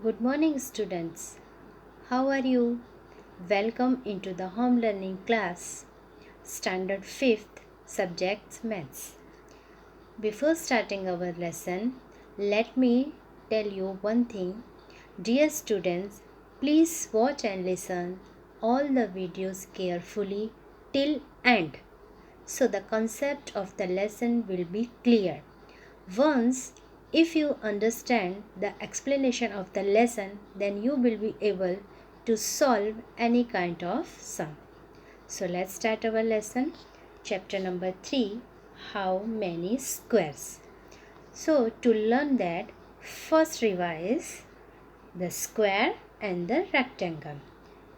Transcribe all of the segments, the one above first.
Good morning, students. How are you? Welcome into the home learning class, Standard 5th, Subjects Maths. Before starting our lesson, let me tell you one thing. Dear students, please watch and listen all the videos carefully till end, so the concept of the lesson will be clear. Once, if you understand the explanation of the lesson, then you will be able to solve any kind of sum. So let's start our lesson. Chapter number 3, How many squares? So to learn that, first revise the square and the rectangle.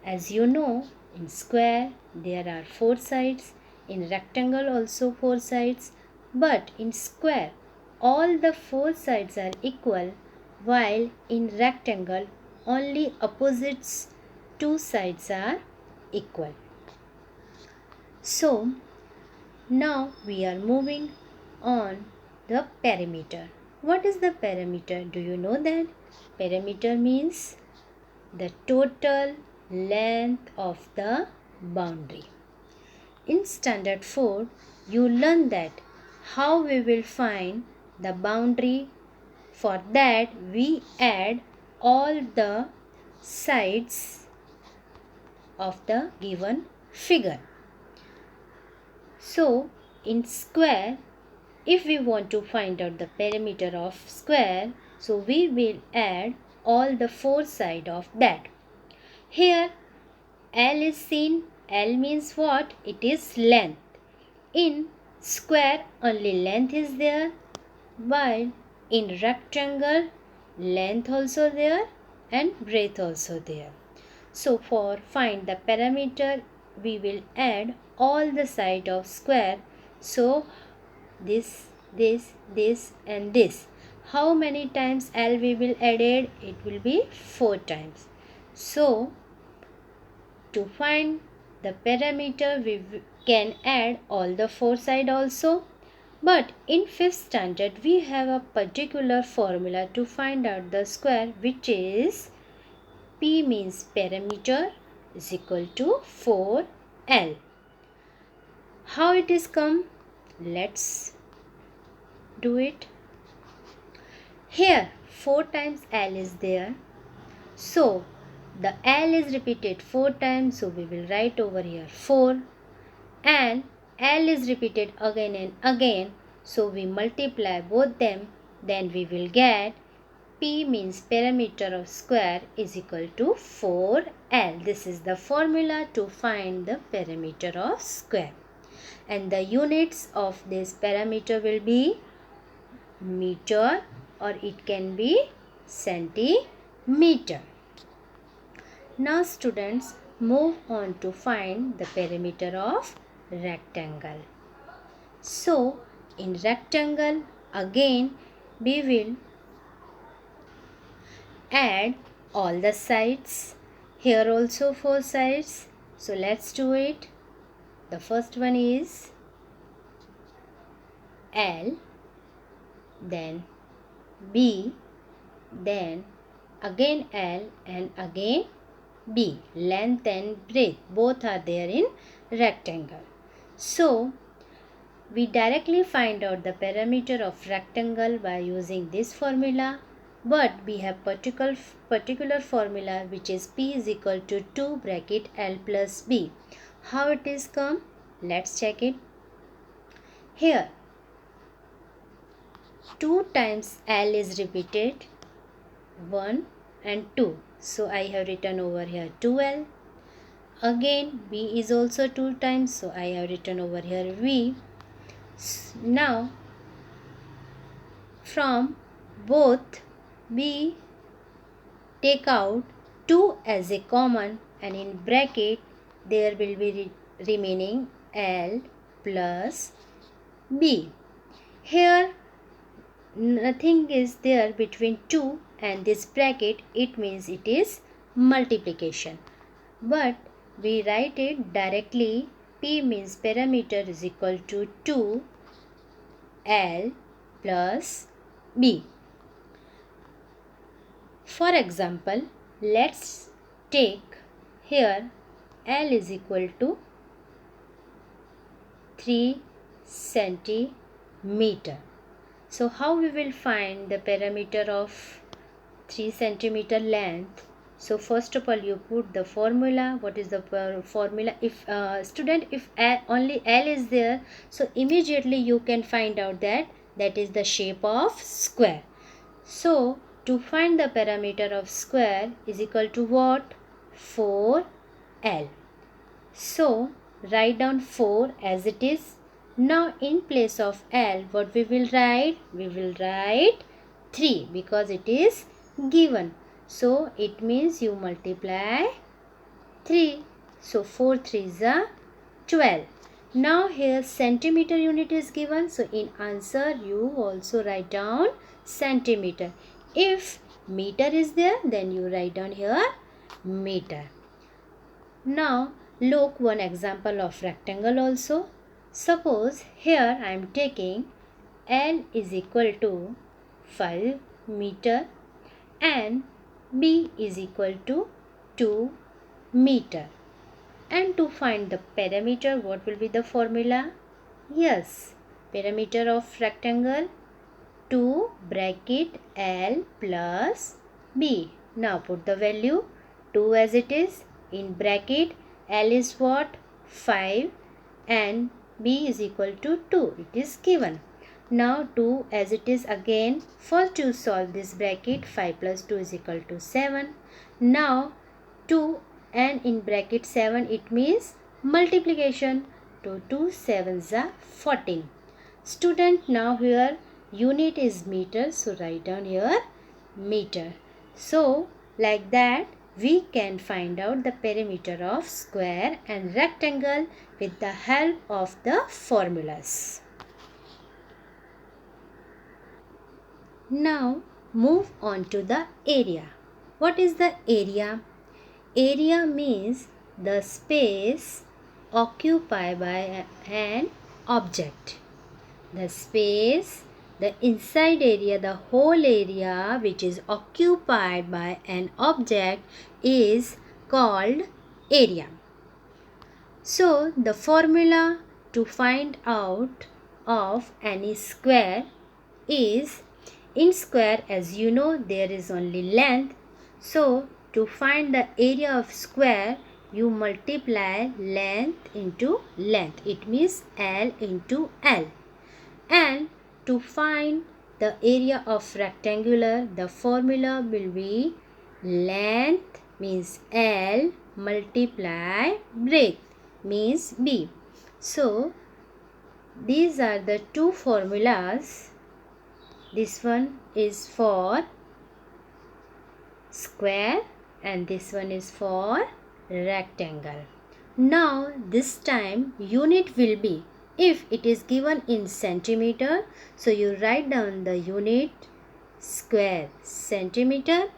As you know, in square there are 4 sides, in rectangle also 4 sides, but in square all the 4 sides are equal, while in rectangle only opposites 2 sides are equal. So now we are moving on the perimeter. What is the perimeter? Do you know that? Perimeter means the total length of the boundary. In standard 4, you learn that how we will find the boundary. For that, we add all the sides of the given figure. So, in square, if we want to find out the perimeter of square, so we will add all the 4 sides of that. Here L is seen. L means what? It is length. In square only length is there, while in rectangle length also there and breadth also there. So for find the perimeter, we will add all the side of square. So this and this. How many times L we will added? It will be 4 times. So to find the perimeter, we can add all the 4 sides also. But in 5th standard, we have a particular formula to find out the square, which is P means perimeter is equal to 4L. How it is come? Let's do it. Here 4 times L is there. So the L is repeated 4 times, so we will write over here 4, and L is repeated again and again, so we multiply both them, then we will get P means perimeter of square is equal to 4L. This is the formula to find the perimeter of square, and the units of this perimeter will be meter, or it can be centimeter. Now students, move on to find the perimeter of rectangle. So in rectangle again we will add all the sides. Here also 4 sides. So let's do it. The first one is L, then B, then again L and again B. Length and breadth both are there in rectangle. So we directly find out the perimeter of rectangle by using this formula, but we have particular formula, which is P is equal to 2 bracket L plus B. How it is come? Let's check it. Here 2 times L is repeated, 1 and 2. So I have written over here 2L. Again B is also 2 times, so I have written over here V. Now from both we take out 2 as a common, and in bracket there will be remaining L plus B. Here nothing is there between 2 and this bracket, it means it is multiplication. But we write it directly. P means perimeter is equal to 2L plus B. For example, let's take here L is equal to 3 centimeter. So how we will find the parameter of 3 centimeter length? So first of all, you put the formula. What is the formula? If student, if only L is there, so immediately you can find out that is the shape of square. So to find the parameter of square is equal to what? 4L. So write down 4 as it is. Now in place of L, what we will write? We will write 3 because it is given. So it means you multiply 3. So 4 3s are 12. Now here centimeter unit is given. So in answer you also write down centimeter. If meter is there, then you write down here meter. Now look one example of rectangle also. Suppose here I am taking L is equal to 5 meter and B is equal to 2 meter. And to find the perimeter, what will be the formula? Yes, perimeter of rectangle 2 bracket L plus B. Now put the value 2 as it is in bracket. L is what? 5 and B is equal to 2. It is given. Now 2 as it is again. First you solve this bracket. 5 plus 2 is equal to 7. Now 2 and in bracket 7 it means multiplication. 2 2 7s are 14. Student, now here unit is meter. So write down here meter. So like that we can find out the perimeter of square and rectangle with the help of the formulas. Now move on to the area. What is the area? Area means the space occupied by an object. The space, the inside area, the whole area which is occupied by an object is called area. So the formula to find out of any square is, in square as you know there is only length. So to find the area of square you multiply length into length. It means L into L. And to find the area of rectangular, the formula will be length means L multiply breadth means B. So these are the two formulas. This one is for square and this one is for rectangle. Now this time unit will be, if it is given in centimeter, so you write down the unit square centimeter,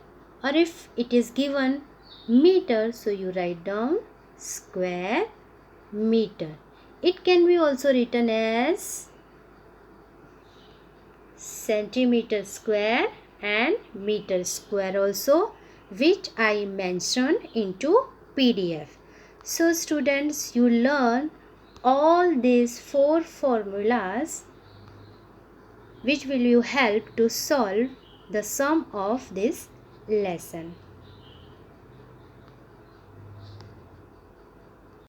or if it is given meter, so you write down square meter. It can be also written as centimeter square and meter square also, which I mentioned into PDF. So students, you learn all these 4 formulas which will you help to solve the sum of this lesson.